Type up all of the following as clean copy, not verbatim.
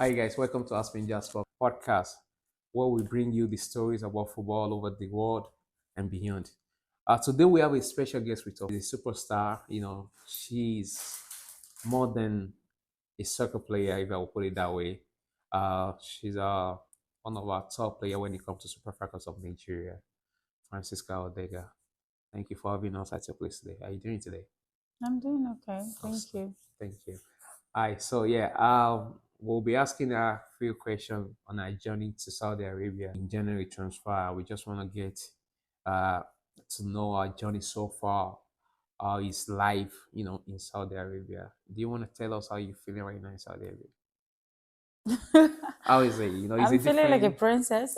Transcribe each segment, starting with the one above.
Hi guys, welcome to Aspen podcast, where we bring you the stories about football all over the world and beyond. Today we have a special guest with us, a superstar. She's more than a soccer player, if I will put it that way. She's one of our top players when it comes to Super Falcons of Nigeria, Francisca Ordega. Thank you for having us at your place today. How are you doing today? I'm doing okay. Thank Awesome. you. Thank you. All right, so yeah, we'll be asking a few questions on our journey to Saudi Arabia in January transfer. We just want to get uh to know our journey so far, how is life, in Saudi Arabia. Do you want to tell us how you feeling right now in Saudi Arabia? How is it? Is I'm it feeling like a different? princess.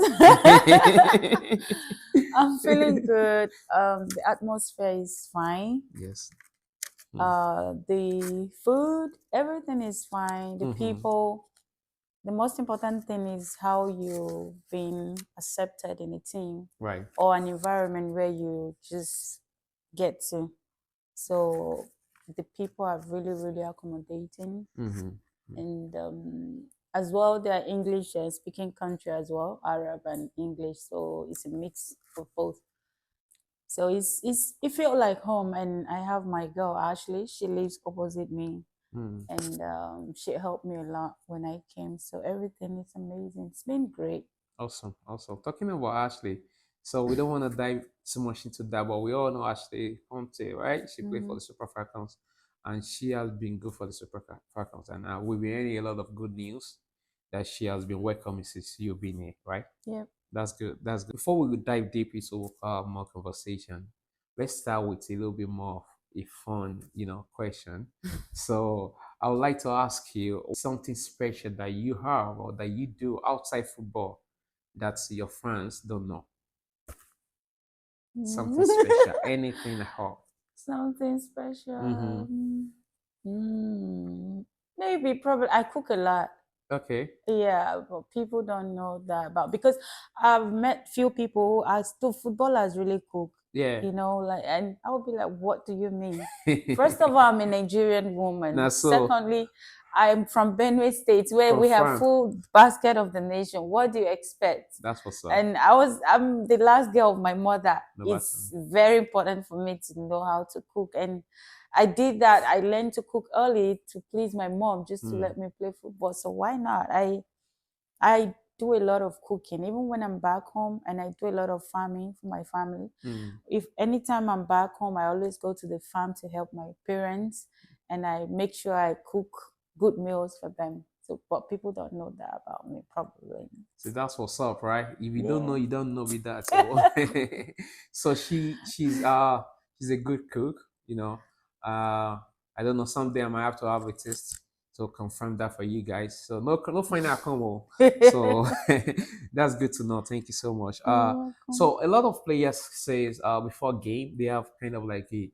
I'm feeling good. The atmosphere is fine. Yes. The food, everything is fine. The Mm-hmm. people, the most important thing is how you've been accepted in a team Right. or an environment where you just get to. So the people are really, really accommodating. Mm-hmm. And as well they're English speaking country as well, Arab and English, so it's a mix of both. So it's it felt like home. And I have my girl Ashley, she lives opposite me, Mm. and she helped me a lot when I came, so everything is amazing. It's been great. Awesome, awesome. Talking about Ashley, so we don't want to dive too much into that, but we all know Ashley Conte, right? She played for Hmm. the Super Falcons, and she has been good for the Falcons, and we've been hearing a lot of good news that she has been welcoming since you've been here, right? Yep. That's good. That's good. Before we dive deep into more conversation, let's start with a little bit more of a fun, question. So I would like to ask you something special that you have or that you do outside football that your friends don't know. Something special, anything at all. Something Mm-hmm. special. Mm. Maybe probably I cook a lot. Okay. Yeah, but people don't know that about, because I've met few people who ask, do footballers really cook? Yeah. Like, and I would be like, what do you mean? First of all, I'm a Nigerian Now, woman. so Secondly, I'm from Benue State, where we have confirm. full basket of the nation. What do you expect? That's what's up. And I'm the last girl of my mother. The last It's time. very important for me to know how to cook. And I did that. I learned to cook early to please my mom, just to Mm. let me play football. So why not? I do a lot of cooking, even when I'm back home, and I do a lot of farming for my family. Mm. If anytime I'm back home, I always go to the farm to help my parents, and I make sure I cook good meals for them. So, but people don't know that about me, probably. So that's what's up, right? If you don't know, Yeah. you don't know with that. So, so she's a good cook. I don't know. Someday I might have to have a test to confirm that for you guys. So no final combo. So that's good to know. Thank you so much. You're welcome. So a lot of players says before game they have kind of like a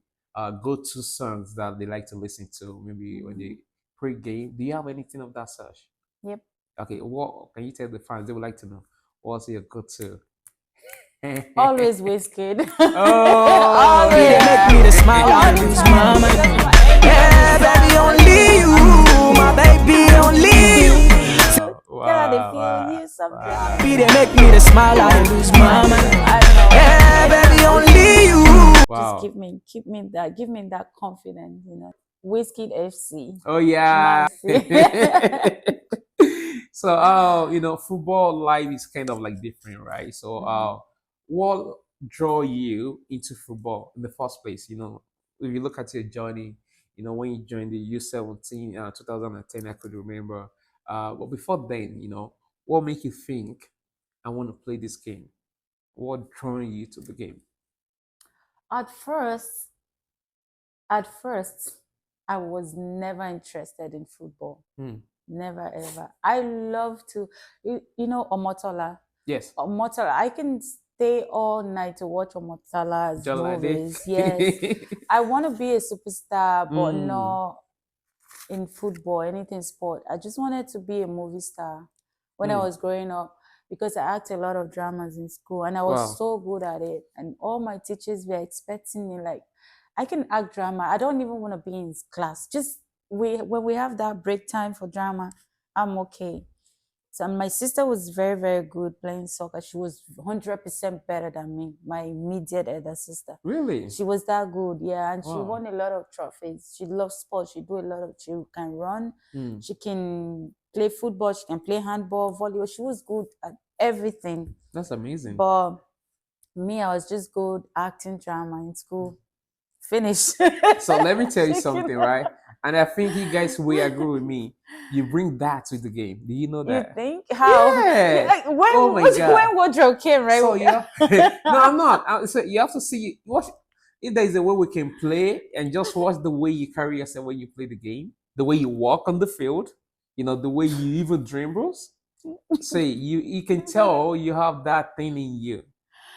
go-to songs that they like to listen to. Maybe when Mhm. they pre-game. Do you have anything of that such? Yep. Okay, what can you tell the fans? They would like to know what's your go-to. Always Wizkid. Oh Be they Always. make me to yeah. smile All and the lose time. my He mind. doesn't want anybody Yeah, baby, sad or only you, my baby, only you. Wow, girl, they wow, feel wow, you something. Be they wow, make me to smile and lose my mind. I don't know. Yeah, baby, only you. Just wow. give me that confidence, Whiskey FC. Oh yeah. Man C. So football life is kind of like different, right? So Mhm. what draw you into football in the first place? If you look at your journey, when you joined the U17, 2010, I could remember. But before then, what make you think I want to play this game? What drawing you to the game? At first, at first, I was never interested in football. Hmm. Never ever. I love to, Omotola. Yes, Omotola. I can stay all night to watch Omotola's Jolade. movies. Yes. I want to be a superstar, but Mm. not in football, anything sport. I just wanted to be a movie star when I Mm. was growing up, because I acted a lot of dramas in school and I was Wow. so good at it. And all my teachers were expecting me, like, I can act drama. I don't even want to be in class. Just when we have that break time for drama, I'm okay. So my sister was very, very good playing soccer. She was 100% better than me, my immediate elder sister. Really? She was that good, yeah, and she Wow. won a lot of trophies. She loves sports. She can run, Mm. she can play football, she can play handball, volleyball. She was good at everything. That's amazing. But me, I was just good acting drama in school. Finish. So let me tell you Shaking something, my right? And I think you guys will agree with me. You bring that to the game. Do you know You that? think how? Yeah. Like Oh my God. when wardrobe came, right? So you have no, I'm not. So you have to see watch if there is a way we can play and just watch the way you carry yourself when you play the game, the way you walk on the field, the way you even dribbles. Say you can tell you have that thing in you.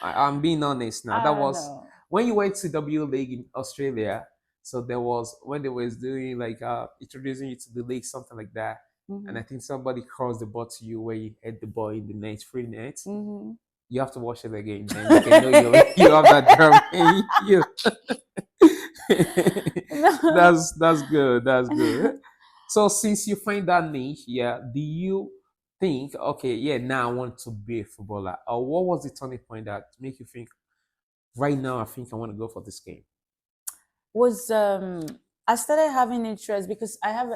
I'm being honest now. That I don't was know. when you went to W League in Australia. So there was when they was doing like introducing you to the league, something like that. And I Mhm. think somebody crossed the ball to you where you hit the ball in the net, free net. Mhm. You have to watch it again, then you can know you have that drum in you. No. That's good. That's good. So since you find that niche, yeah, do you think, okay, yeah, now I want to be a footballer? Or what was the turning point that make you think, right now, I think I want to go for this game? Was I started having interest because I have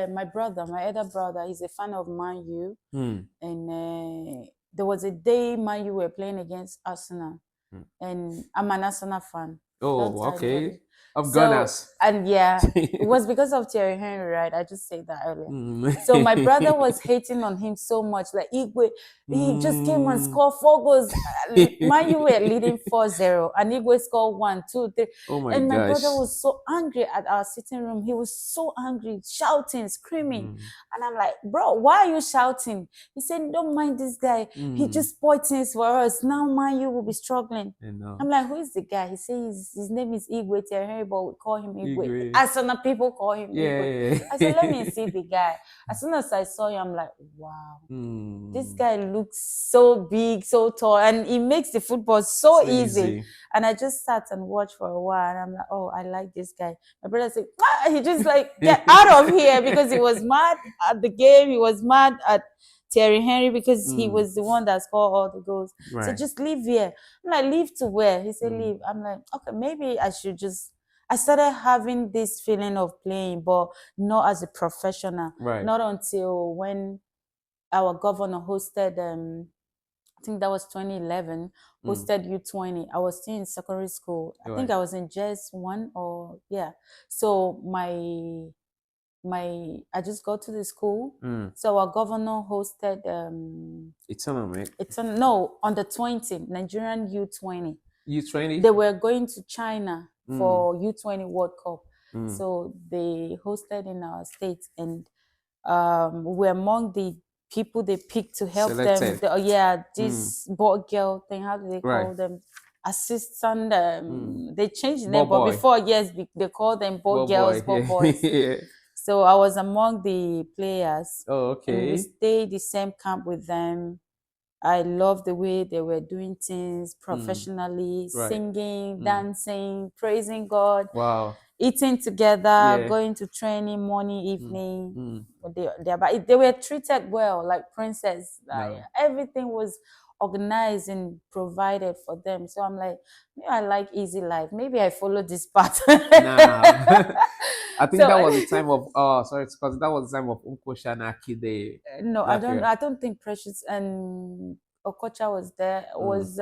my brother, my elder brother. He's a fan of Man U, Hmm. and there was a day Man U were playing against Arsenal, Hmm. and I'm an Arsenal fan. Don't Oh, tell anybody. okay. Of So Gunners. and yeah, it was because of Thierry Henry, right? I just said that earlier. Hmm. So my brother was hating on him so much. Like Igwe, he just came and Hmm. scored 4 goals. Man, you were leading 4-0, and Igwe scored 1, 2, 3. Oh my And my brother gosh. was so angry at our sitting room. He was so angry, shouting, screaming. Hmm. And I'm like, bro, why are you shouting? He said, don't mind this guy. He Hmm. just spoiled things for us. Now Man, you will be struggling. I know. I'm like, who is the guy? He says his name is Igwe Thierry, but we call him Igwe. Igwe. As soon as people call him Igwe. Yeah. I said, let me see the guy. As soon as I saw him, I'm like, wow, this Hmm. guy looks so big, so tall, and he makes the football so So easy. easy. And I just sat and watched for a while, and I'm like, oh, I like this guy. My brother said, ah! He just like, get out of here, because he was mad at the game. He was mad at Thierry Henry because he Mm. was the one that scored all the goals. So Right. just leave here. I'm like, leave to where? He said, Mm. leave. I'm like, okay, maybe I should just. I started having this feeling of playing, but not as a professional. Right. Not until when our governor hosted, I think that was 2011, hosted U20. I was still in secondary school. I think Right. I was in JS1 or yeah. So my I just got to the school. Mm. So our governor hosted It's on, mate. on the 20 Nigerian U20. You train They it? were going to China for U20 World Cup. Mm. So they hosted in our state, and we were among the people they picked to help Selected. them. This boy girl thing, how do they call Right. them? Assistant. They changed the Ball name, but boy. before, yes, they called them boy Ball girls, boy. boy Yeah. boys. Yeah. So I was among the players, Oh, and we okay. stayed the same camp with them. I loved the way they were doing things professionally, Right. singing, dancing, praising God, Wow. eating together, Yeah. going to training morning, evening. Mm. But they were treated well, like princess. Like, No. everything was organized and provided for them. So I'm like, maybe I like easy life. Maybe I follow this path. Nah. I think So that was the time of sorry, because that was the time of Unko Shanaki Day. no, That period. I don't think Precious and Okocha was there. It Mm. was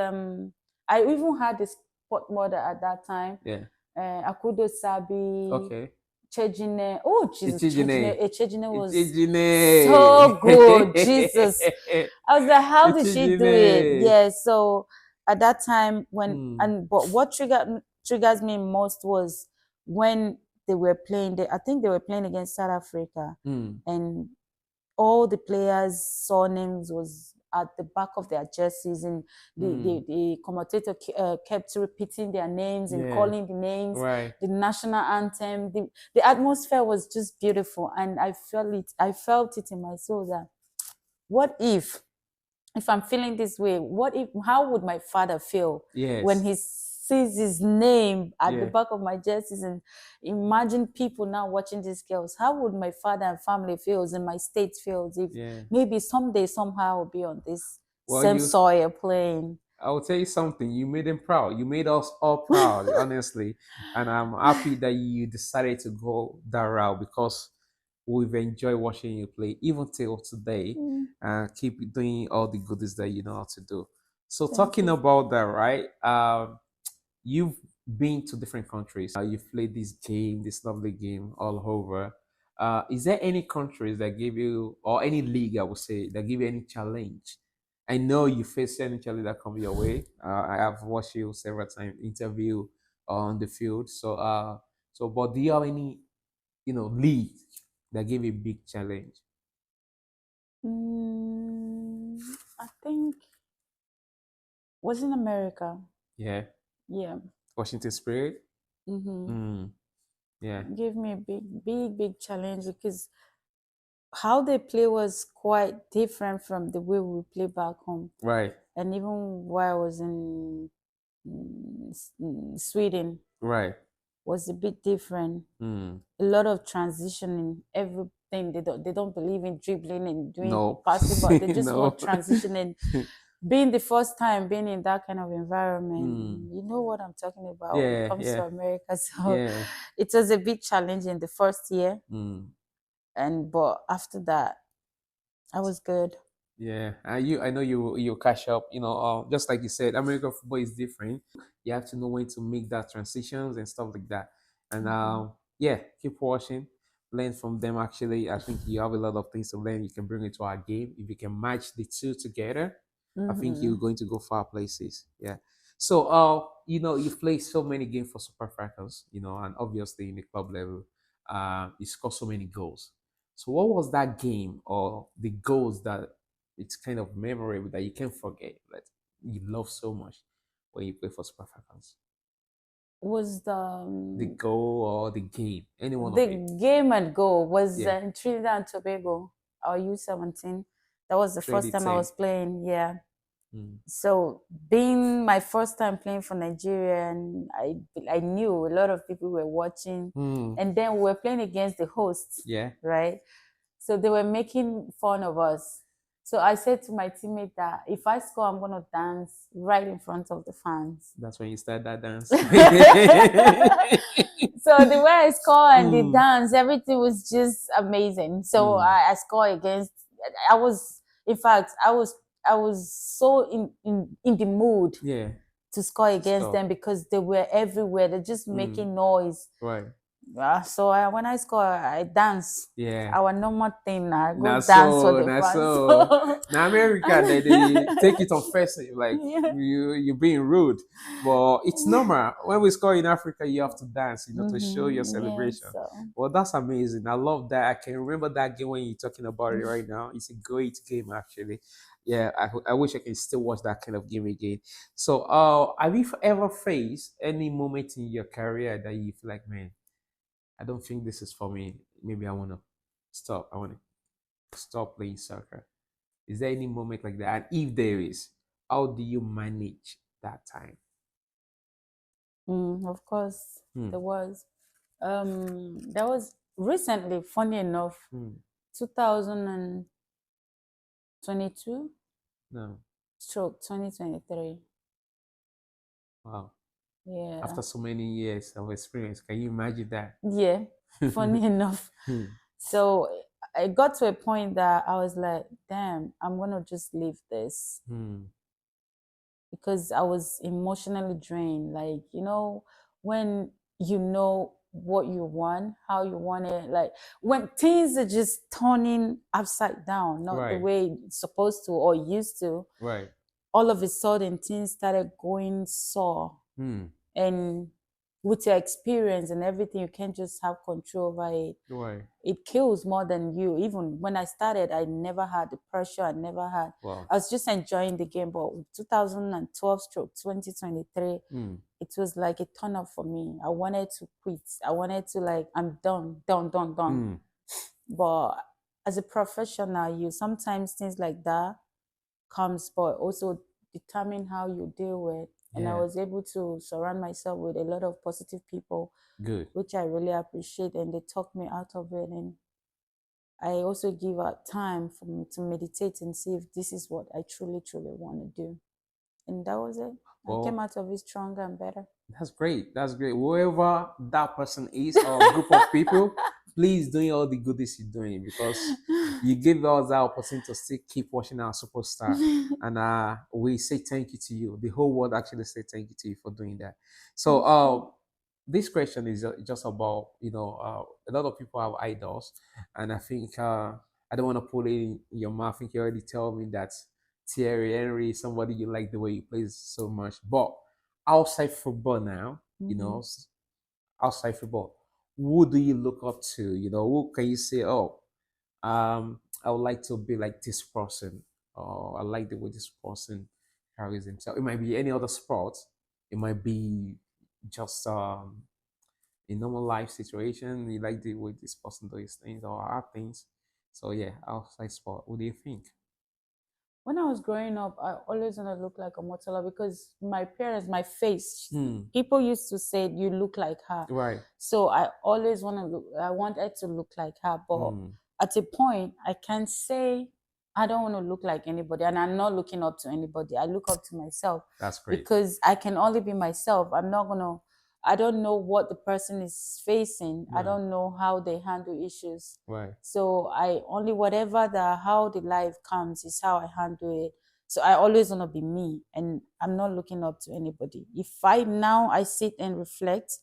I even had a sport mother at that time. Yeah. Akudo Sabi. Okay. Chejine. Oh Jesus, Ichijine. Chejine was Ichijine. so good. Jesus. I was like, how did she do it? Ichijine. Yeah. So at that time Mm. but what triggers me most was when they were playing. I think they were playing against South Africa, Mm. and all the players' surnames was at the back of their jerseys, and the commentator kept repeating their names and Yeah. calling the names, Right. the national anthem. The atmosphere was just beautiful, and I felt it in my soul that what if I'm feeling this way, how would my father feel Yes. when he's sees his name at the Yeah. back of my jerseys, and imagine people now watching these girls. How would my father and family feels in my state feels if Yeah. maybe someday somehow I'll be on this Well, same soil playing? I will tell you something. You made them proud. You made us all proud, honestly. And I'm happy that you decided to go that route because we've enjoyed watching you play even till today. Mm, And keep doing all the goodies that you know how to do. So thank talking you. about that, right? You've been to different countries. You've played this game, this lovely game all over. Is there any countries that give you, or any league, I would say, that give you any challenge? I know you face any challenge that come your way. I have watched you several times interview on the field. But do you have any, league that give you a big challenge? Mm, I think was in America. Yeah, Yeah. Washington Spirit. Mm-hmm. Mm, yeah, Gave me a big challenge because how they play was quite different from the way we play back home. right, And even while I was in Sweden, right. was a bit different. Mm. A lot of transitioning, everything. They don't believe in dribbling and doing No, passing, but they just no. want transitioning. Being the first time being in that kind of environment, Mm. you know what I'm talking about when it Yeah, comes to yeah, America. So yeah. it was a bit challenging the first year, Mm. but after that, I was good. Yeah, I know you catch up. Just like you said, American football is different. You have to know when to make that transitions and stuff like that. And Mm-hmm. yeah, keep watching, learn from them. Actually, I think you have a lot of things to learn. You can bring it to our game if you can match the two together. I think Mm-hmm. you're going to go far places. Yeah. So, you play so many games for Super Falcons, and obviously in the club level, you score so many goals. So, what was that game or the goals that it's kind of memorable that you can't forget that you love so much when you play for Super Falcons? Was The goal or the game, any one of the it. game and goal was Yeah, in Trinidad and Tobago, our U17. That was the first time I 2010. was playing. Yeah. Mm. So being my first time playing for Nigeria, and I knew a lot of people were watching, Mm. and then we were playing against the hosts, Yeah, right? So they were making fun of us. So I said to my teammate that if I score, I'm gonna dance right in front of the fans. that's when you start that dance. So the way I score and the Mm. dance, everything was just amazing. So Mm. I score against. I was, in fact, I was so in the mood Yeah, to score against stop. them because they were everywhere. They're just Mm. making noise. Right. So when I score, I dance. Yeah. Our normal thing now, go Now dance for so, the now fans. so. Now America, they take it offensive, like Yeah. you're being rude. But it's normal. When we score in Africa, you have to dance, to show your Yeah, celebration. so Well, that's amazing. I love that. I can remember that game when you're talking about it right now. It's a great game, actually. Yeah, I wish I can still watch that kind of game again. So, have you ever faced any moment in your career that you feel like, man, I don't think this is for me. Maybe I want to stop. I want to stop playing soccer. Is there any moment like that? And if there is, how do you manage that time? of course Hmm. there was. That was recently, funny enough, Hmm. 2022 No. stroke 2023. Wow. Yeah. After so many years of experience, can you imagine that? Yeah. Funny enough. Hmm. So I got to a point that I was like, damn, I'm gonna just leave this Hmm. because I was emotionally drained. Like, when you know what you want, how you want it, like when things are just turning upside down, not the Right. way it's supposed to or used to, Right. all of a sudden things started going sour. Hmm. And with your experience and everything, you can't just have control over it. Right. It kills more than you. Even when I started, I never had the pressure. Wow. I was just enjoying the game. But 2012 stroke 2023, Hmm. it was like a turn off for me. I wanted to quit. I wanted to, like, I'm done, done, done, done. Hmm. But as a professional, you sometimes things like that comes, but also determine how you deal with. And I Yeah. was able to surround myself with a lot of positive people, Good. which I really appreciate. And they talk me out of it. And I also give out time for me to meditate and see if this is what I truly, truly want to do. And that was it. I came Well, out of it stronger and better. that's great. That's great. Whoever that person is or group of people, please doing all the goodies you're doing because you give us that opportunity to still keep watching our superstar. And we say thank you to you. The whole world actually say thank you to you for doing that. So this question is just about, a lot of people have idols, and I think I don't want to put it in your mouth. I think you already tell me that Thierry Henry is somebody you like the way he plays so much. But outside football now, Mhm. outside football, who do you look up to? Who can you say, oh, I would like to be like this person, or I like the way this person carries himself. It might be any other sport. It might be just a normal life situation. You like the way this person does things or our things. So yeah, outside sport. What do you think? When I was growing up, I always want to look like a Motala because my parents, my face, people used to say you look like her. Right. So I always I wanted to look like her. But at a point, I can say I don't want to look like anybody, and I'm not looking up to anybody. I look up to myself. That's great. Because I can only be myself. I don't know what the person is facing. I don't know how they handle issues. Right. So I only how the life comes is how I handle it. So I always want to be me, and I'm not looking up to anybody. If I sit and reflect,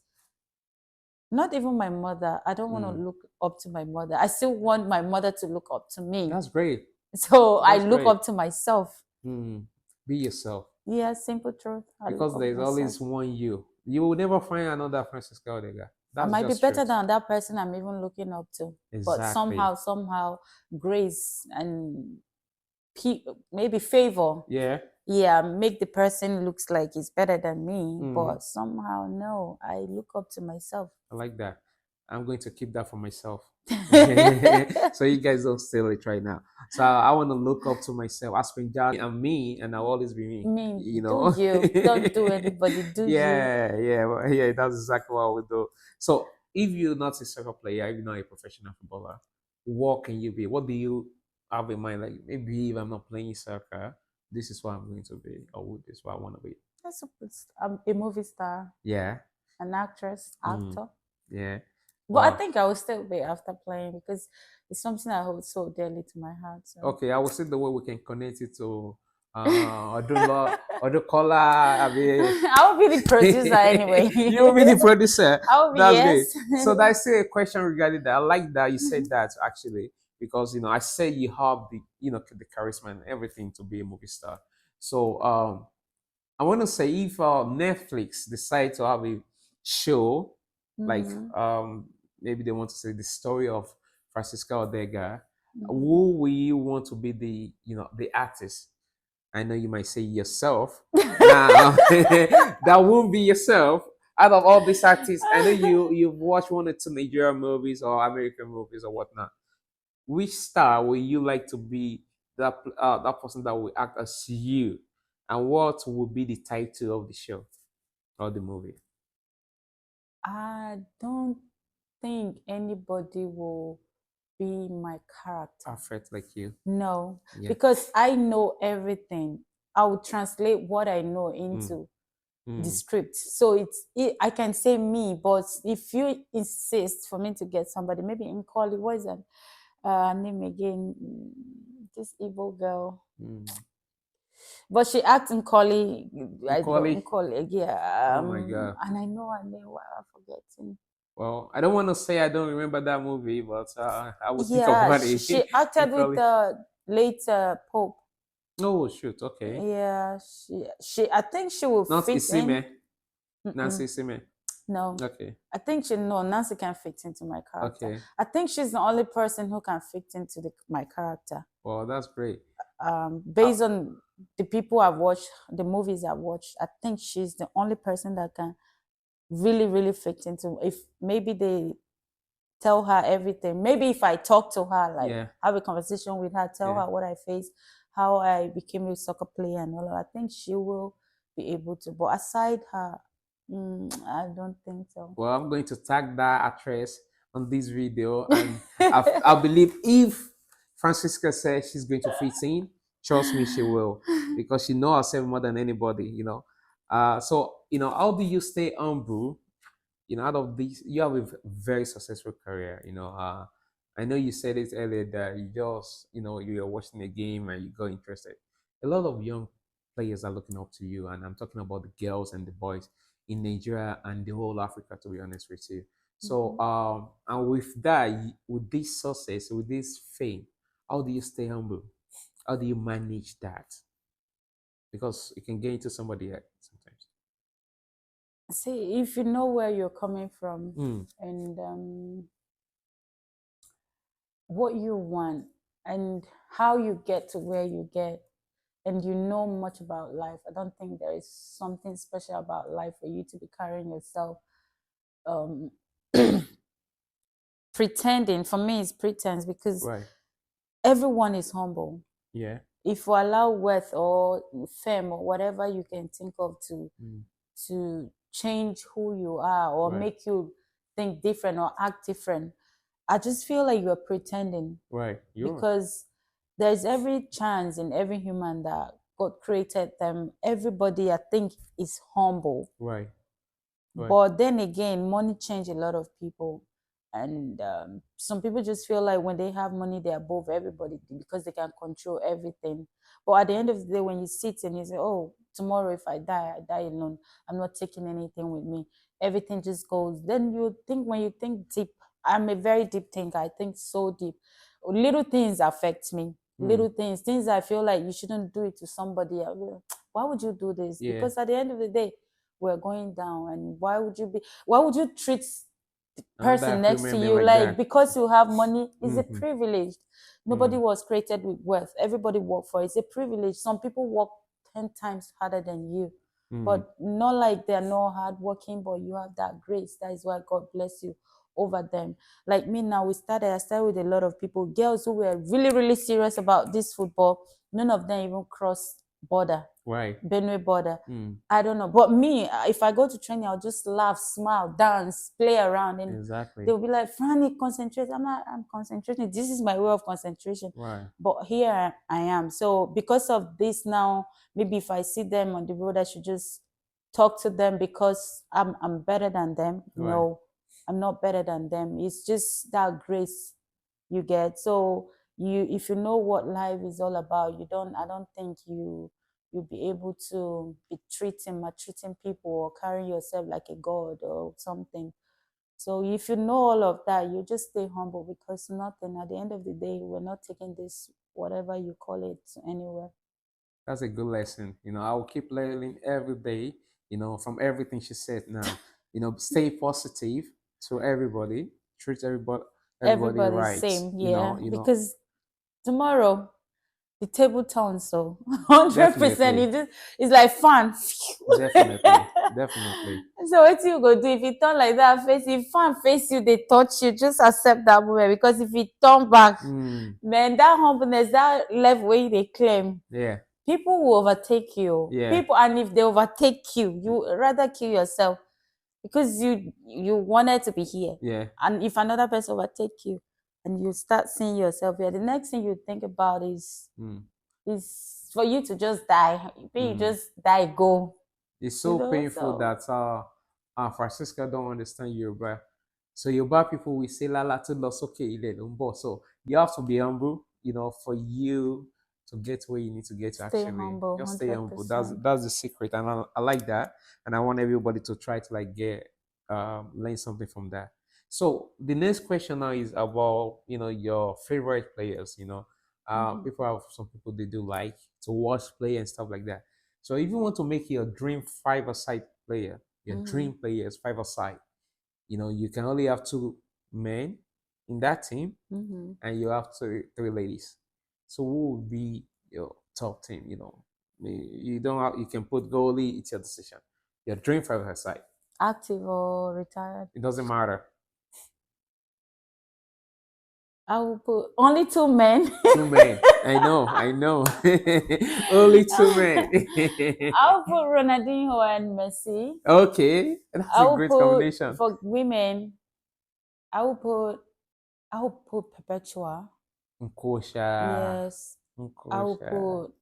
not even my mother, I don't want to look up to my mother. I still want my mother to look up to me. That's great. So I That's look great. up to myself. Be yourself. Yeah, simple truth. I look Because up there's myself. always one you. You will never find another Francisca Ordega. I That's might be just better truth. than that person I'm even looking up to. But Exactly. somehow, grace and maybe favor, Yeah. make the person looks like he's better than me. But somehow, no, I look up to myself. I like that. I'm going to keep that for myself. So you guys don't steal it right now. So I want to look up to myself. Aspen just and me, and I'll always be me. Me, You do know? you. Don't do anybody, do you. Yeah. That's exactly what we do. So if you're not a soccer player, if you're not a professional footballer, what can you be? What do you have in mind? Like maybe if I'm not playing soccer, this is what I'm going to be, or this is what I want to be. I'm a movie star, Yeah. an actress, actor. Yeah. But I Wow. think I will still be after playing because it's something I hold so dearly to my heart. So. Okay, I will see the way we can connect it to Odukola. I mean, I will be the producer anyway. you will be the producer. I will be, That's yes. great. So that's still a question regarding that. I like that you said that actually because I said you have the charisma and everything to be a movie star. So I want to say if Netflix decide to have a show like maybe they want to say the story of Francisca Ordega, who will you want to be the artist? I know you might say yourself. Now that won't be yourself. Out of all these artists, I know you've watched one or two Nigerian movies or American movies or whatnot. Which star will you like to be that person that will act as you? And what will be the title of the show or the movie? I don't think anybody will be my character. Perfect like you. No, Yeah. because I know everything. I will translate what I know into the script. So I can say me, but if you insist for me to get somebody, maybe in Collie, what is that name again? This evil girl. But she acts in Collie. Collie? In Collie, yeah. Oh my God. And I know her name. Why I'm forgetting. Well, I don't want to say I don't remember that movie, but I will think Yeah, about it. she acted with Collie. the late Pope. Oh shoot! Okay. Yeah, she. I think she will Not fit in. Isime. Nancy Isime. No. Okay. I think Nancy can fit into my character. Okay. I think she's the only person who can fit into my character. Well, that's great. Based on the people I've watched, the movies I've watched, I think she's the only person that can really, really fit into. If maybe they tell her everything, maybe if I talk to her, like have a conversation with her, tell her what I face, how I became a soccer player and all that, I think she will be able to. But aside her, I don't think so. Well, I'm going to tag that actress on this video, and I believe if Francisca says she's going to fit in, trust me, she will, because she knows herself more than anybody. So how do you stay humble? Out of these, you have a very successful career. I know you said it earlier that you just, you were watching a game and you got interested. A lot of young players are looking up to you, and I'm talking about the girls and the boys in Nigeria and the whole Africa, to be honest with you. So, Mhm. and with that, with this success, with this fame, how do you stay humble? How do you manage that? Because it can get into somebody else sometimes. See, if you know where you're coming from Mm, and what you want and how you get to where you get, and you know much about life, I don't think there is something special about life for you to be carrying yourself um pretending. For me, it's pretense, because right. everyone is humble. Yeah. If you allow wealth or fame or whatever you can think of Mm, to change who you are or right. make you think different or act different, I just feel like you're pretending, Right. You're because there's every chance in every human that God created them. Everybody, I think, is humble. right. Right. But then again, money changed a lot of people. And some people just feel like when they have money, they're above everybody because they can control everything. But at the end of the day, when you sit and you say, oh, tomorrow if I die, I die alone. I'm not taking anything with me. Everything just goes. Then you think, when you think deep, I'm a very deep thinker. I think so deep. Little things affect me. Mm, Little things I feel like you shouldn't do it to somebody. I'll be like, why would you do this? yeah. Because at the end of the day, we're going down, and why would you treat the Another person next to human being you like like, that. because you have money is a Mm-hmm. privilege. Nobody Mm, was created with wealth. Everybody worked for it. It's a privilege. Some people work 10 times harder than you, mm, but not like they're not hardworking, but you have that grace. That is why God bless you over them. Like me now, I started with a lot of people, girls who were really, really serious about this football. None of them even crossed border, right. Benue border. Mm, I don't know. But me, if I go to training, I'll just laugh, smile, dance, play around. And exactly. they'll be like, Franny, concentrate. I'm concentrating. This is my way of concentration. Right. But here I am. So because of this now, maybe if I see them on the road, I should just talk to them because I'm better than them. Right. No, I'm not better than them. It's just that grace you get. So if you know what life is all about, I don't think you'll be able to be maltreating people or carrying yourself like a god or something. So if you know all of that, you just stay humble, because nothing, at the end of the day, we're not taking this, whatever you call it, anywhere. That's a good lesson. I will keep learning every day, from everything she said now. Stay positive to everybody, treat everybody Everybody's right. same, yeah, because tomorrow the table turns. So 100%, Definitely. it's like fun. Definitely. Definitely. So what you go do if you turn like that, face, if fan face you, they touch you, just accept that moment, because if you turn back, Mm, man, that humbleness, that level where they claim, yeah. people will overtake you. Yeah. People, and if they overtake you, you rather kill yourself, because you wanted to be here. Yeah. And if another person overtake you and you start seeing yourself here, the next thing you think about Mm, is for you to just die. You mm. just die, go. It's so painful So that Francisca don't understand Yoruba. So Yoruba people will say "Lala to lọ sókè ilẹ̀ ló ń bọ̀." So you have to be humble, for you to get where you need to get to. stay Actually, humble, just stay humble. That's 100%. that's the secret, and I like that. And I want everybody to try to like get learn something from that. So the next question now is about your favorite players. Mhm. People have some people they do like to watch play and stuff like that. So if you want to make your dream five-a-side player, your Mhm. dream player is five-a-side, you can only have two men in that team, Mhm. and you have three ladies. So who would be your top team? You don't have, you can put goalie, it's your decision. Your dream five-a-side. Active or retired? It doesn't matter. I will put only two men. Two men. I know, I know. Only two men. I'll put Ronaldinho and Messi. Okay, that's I a will great put combination. for women. I will put I will put Perpetua. Nkosha. Yes. I will Nkosha. put.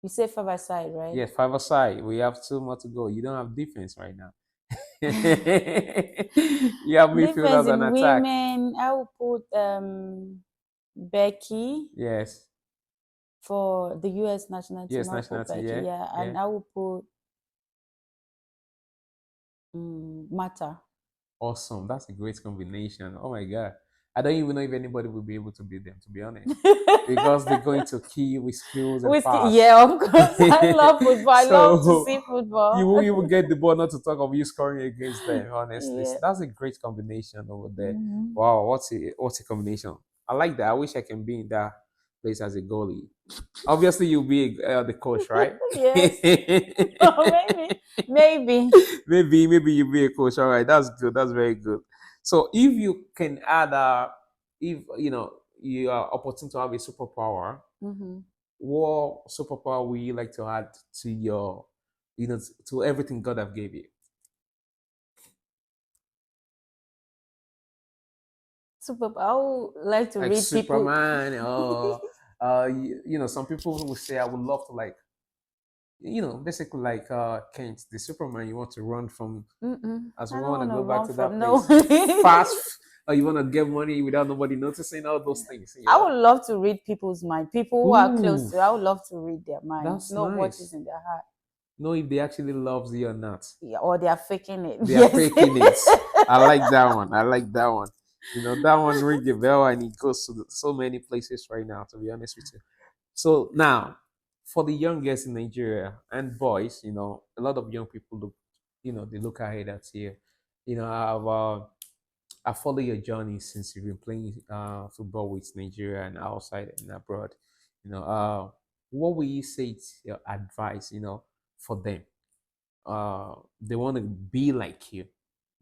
You say five side, right? Yes, five aside. We have two more to go. You don't have defense right now. You have Defense midfielders and in attack. women. I will put Becky Yes. for the U.S. national team. Yes, I will put nationality. Becky, Yeah. yeah, Yeah. and I will put Mata. Awesome. That's a great combination. Oh my god. I don't even know if anybody will be able to beat them, to be honest. Because they're going to kill you with skills and pass. Yeah, of course. I love football. I love to So see football. you won't even get the ball, not to talk of you scoring against them, honestly. Yeah. So that's a great combination over there. Mhm. Wow, what's a combination? I like that. I wish I can be in that place as a goalie. Obviously, you'll be the coach, right? Yes. Oh, maybe. Maybe you'll be a coach. All right, that's good. That's very good. So if you can add if you are opportune to have a superpower, Mm-hmm. what superpower would you like to add to your, to everything God have gave you? Super. I would like to Like read people. Superman, or some people will say, I would love to, like, basically like Kent, the Superman. You want to run from, as I we don't want to want to go back run to from that no. place fast, or you want to get money without nobody noticing, all those things. I would love to read people's mind. People who are close Ooh, to. I would love to read their mind. that's Know what is nice. in their heart. Know if they actually loves you or not. Yeah, or they are faking it. They are Yes. faking it. I like that one. I like that one. That one ring a bell, and it goes to so many places right now, to be honest with you. So now, for the young girls in Nigeria and boys, a lot of young people look, they look ahead at you. I follow your journey since you've been playing football with Nigeria and outside and abroad. What will you say is your advice, for them? They want to be like you.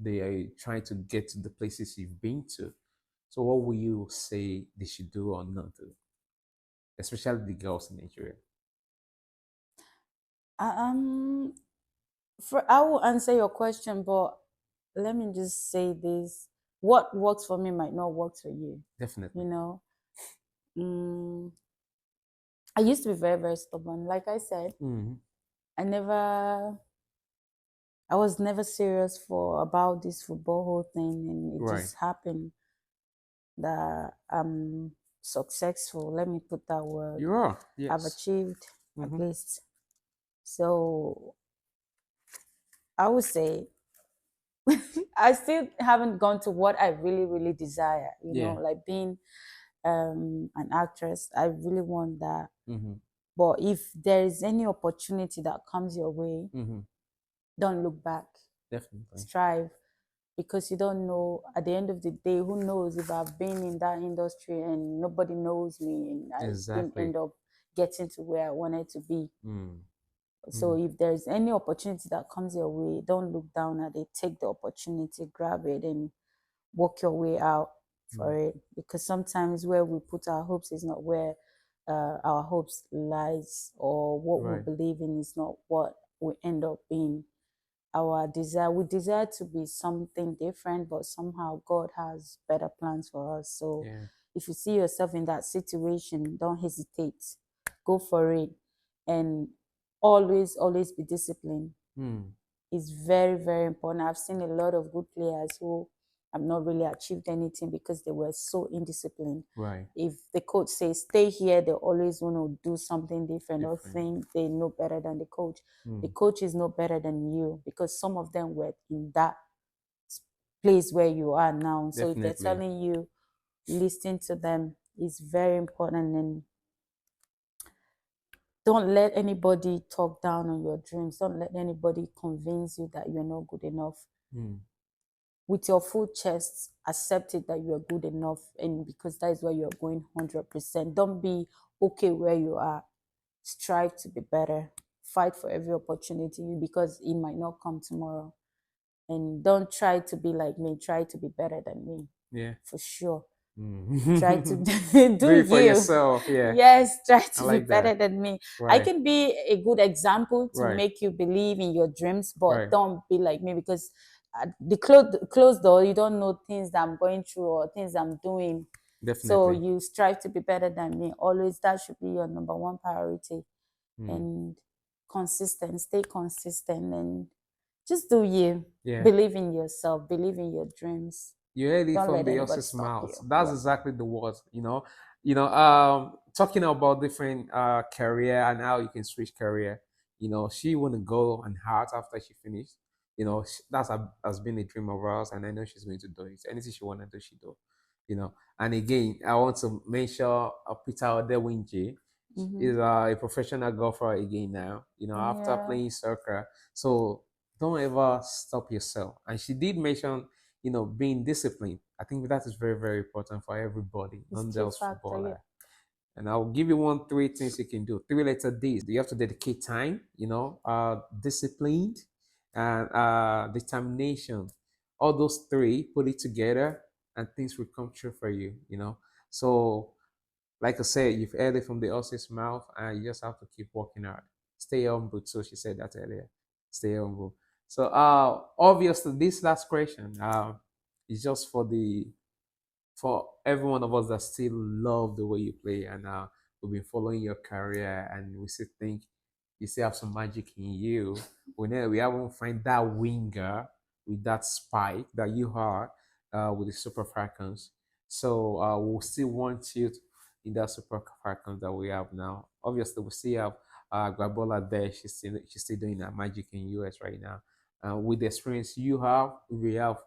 They are trying to get to the places you've been to. So what will you say they should do or not do, especially the girls in Nigeria? Um, I will answer your question, but let me just say this: what works for me might not work for you. Definitely. You know, I used to be very, very stubborn. Like I said, Mm-hmm. I was never serious for about this football whole thing, and it Right. just happened that I'm successful. Let me put that word. You are. I've Yes. achieved at Mm-hmm. least. So I would say I still haven't gone to what I really, really desire. Yeah. Like being an actress. I really want that. Mm-hmm. But if there is any opportunity that comes your way, Mm-hmm. don't look back. Definitely. Strive, because you don't know at the end of the day, who knows if I've been in that industry and nobody knows me and I didn't Exactly. end up getting to where I wanted to be. Mm. So if there's any opportunity that comes your way, don't look down at it. Take the opportunity, grab it, and work your way out for it. Because sometimes where we put our hopes is not where our hopes lies, or what Right. we believe in is not what we end up being. We desire to be something different, but somehow God has better plans for us. So Yeah. if you see yourself in that situation, don't hesitate, go for it, and always be disciplined. Mm. It's very, very important. I've seen a lot of good players who have not really achieved anything because they were so indisciplined. Right. If the coach says stay here, they always want to do something different or Different. think they know better than the coach. The Mm. coach is no better than you, because some of them were in that place where you are now. So if they're Definitely. telling you, listen to them. Is very important, and don't let anybody talk down on your dreams. Don't let anybody convince you that you're not good enough. Mm. With your full chest, accept it that you're good enough, and because that is where you're going 100%. Don't be okay where you are. Strive to be better. Fight for every opportunity, because it might not come tomorrow. And don't try to be like me. Try to be better than me, Yeah. for sure. Try to Mm. do Do it for you. yourself. Yeah, Yes, try I to be like better that. than me. I Right, can be a good example to right, make you believe in your dreams, but right. don't be like me, because the closed door, you don't know things that I'm going through or things I'm doing. So Definitely. you strive to be better than me. Always, that should be your number one priority. Mm. And consistent, stay consistent, and just do you. Yeah. Believe in yourself, believe in your dreams. You heard it Don't from let the anybody horse's stop you. mouth. That's Yeah. exactly the word, you know. Talking about different career and how you can switch career. She wanna go and art after she finished. That's has been a dream of ours, and I know she's going to do it. Anything she wanna do, she do. And again, I want to mention Peter Odewinji Mm-hmm. is a professional golfer again now. After Yeah. playing soccer, so don't ever stop yourself. And she did mention being disciplined. I think that is very, very important for everybody, It's not key just factor, yeah. footballer. And I'll give you three things you can do. Three letter D's. You have to dedicate time, disciplined and determination. All those three, put it together and things will come true for you. So, like I said, you've heard it from the horse's mouth and you just have to keep working hard. Stay humble. So she said that earlier. Stay humble. So, obviously, this last question is just for every one of us that still love the way you play and we've been following your career and we still think you still have some magic in you. We haven't find that winger with that spike that you are with the Super Falcons. So we'll still want you in that Super Falcons that we have now. Obviously, we still have Gabola there. She's still doing that magic in US right now. With the experience you have, we have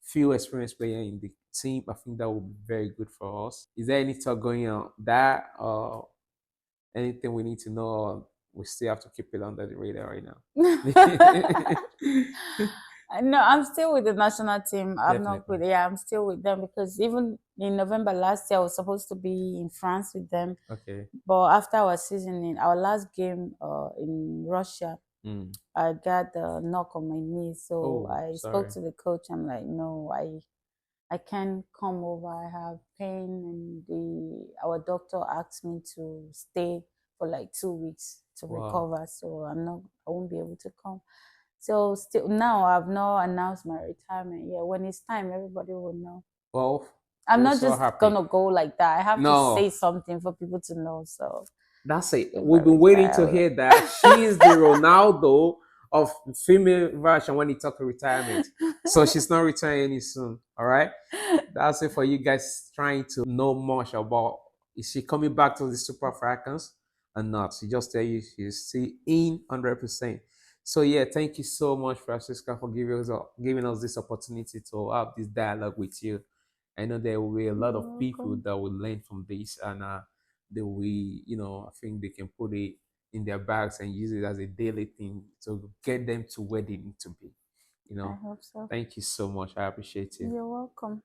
few experienced player in the team. I think that would be very good for us. Is there any talk going on that or anything we need to know? Or we still have to keep it under the radar right now. No, I'm still with the national team. I'm not Definitely. with, yeah, I'm still with them, because even in November last year, I was supposed to be in France with them. Okay. But after our season, in our last game in Russia, Mm. I got a knock on my knee. So Oh, I spoke sorry. to the coach. I'm like, no, I can't come over. I have pain, and our doctor asked me to stay for like 2 weeks to Wow. recover. So I won't be able to come. So still now I've not announced my retirement. Yeah, when it's time, everybody will know. Well, I'm we're not so just happy. gonna go like that. I have to say No, something for people to know. So that's it. if I We've been waiting to retire, hear that. She's the Ronaldo of female version when he talk retirement. So she's not retiring any soon. All right. That's it for you guys trying to know much about is she coming back to the Super Falcons or not. She just tell you she's still in 100%. So yeah, thank you so much, Francisca, for giving us this opportunity to have this dialogue with you. I know there will be a lot you're of people welcome. that will learn from this and they will, I think they can put it in their bags and use it as a daily thing to get them to where they need to be. You I know, hope so. thank you so much. I appreciate you. You're welcome.